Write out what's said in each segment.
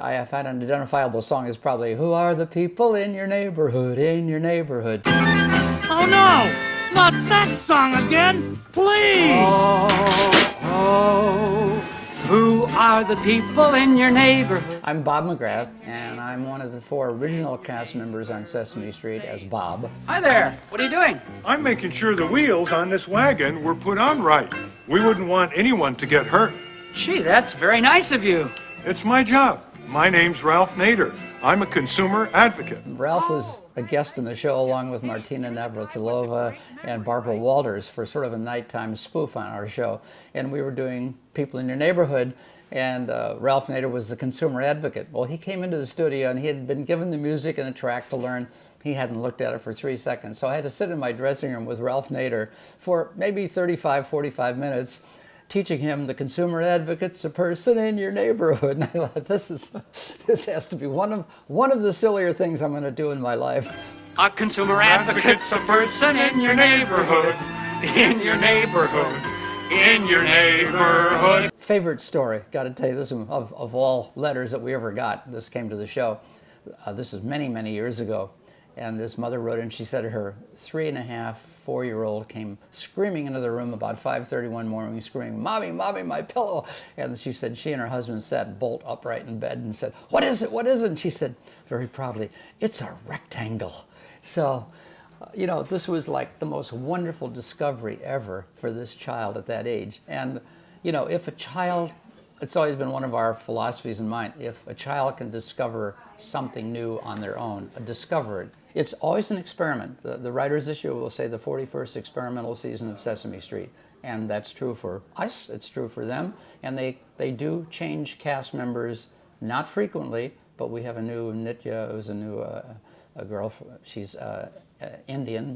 I have had an identifiable song is probably "Who Are the People in Your Neighborhood, in your neighborhood?" Oh no! Not that song again! Please! Oh, who are the people in your neighborhood? I'm Bob McGrath, and I'm one of the 4 original cast members on Sesame Street as Bob. Hi there, what are you doing? I'm making sure the wheels on this wagon were put on right. We wouldn't want anyone to get hurt. Gee, that's very nice of you. It's my job. My name's Ralph Nader. I'm a consumer advocate. Ralph was a guest in the show along with Martina Navratilova and Barbara Walters for sort of a nighttime spoof on our show. And we were doing People in Your Neighborhood, and Ralph Nader was the consumer advocate. Well, he came into the studio and he had been given the music and a track to learn. He hadn't looked at it for 3 seconds. So I had to sit in my dressing room with Ralph Nader for maybe 35, 45 minutes, teaching him the consumer advocate's a person in your neighborhood. And I thought, this has to be one of the sillier things I'm going to do in my life. A consumer advocate's a person in your neighborhood, in your neighborhood, in your neighborhood. Favorite story, got to tell you this one, of all letters that we ever got. This came to the show. This is many, many years ago. And this mother wrote in, she said her 3.5, 4-year-old came screaming into the room about 5:30 one morning, screaming, "Mommy, Mommy, my pillow!" And she said she and her husband sat bolt upright in bed and said, "What is it? What is it?" And she said very proudly, "It's a rectangle." So, you know, this was like the most wonderful discovery ever for this child at that age. And, you know, if a child, it's always been one of our philosophies in mind, if a child can discover something new on their own, discover it. It's always an experiment. The writers this year will say the 41st experimental season of Sesame Street. And that's true for us, it's true for them. And they do change cast members, not frequently, but we have a new Nitya, who's a new a girl, she's Indian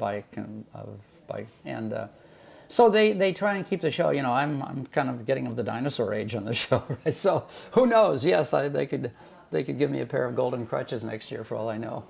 so they try and keep the show. You know, I'm kind of getting of the dinosaur age on the show, right? So who knows? Yes, they could give me a pair of golden crutches next year for all I know.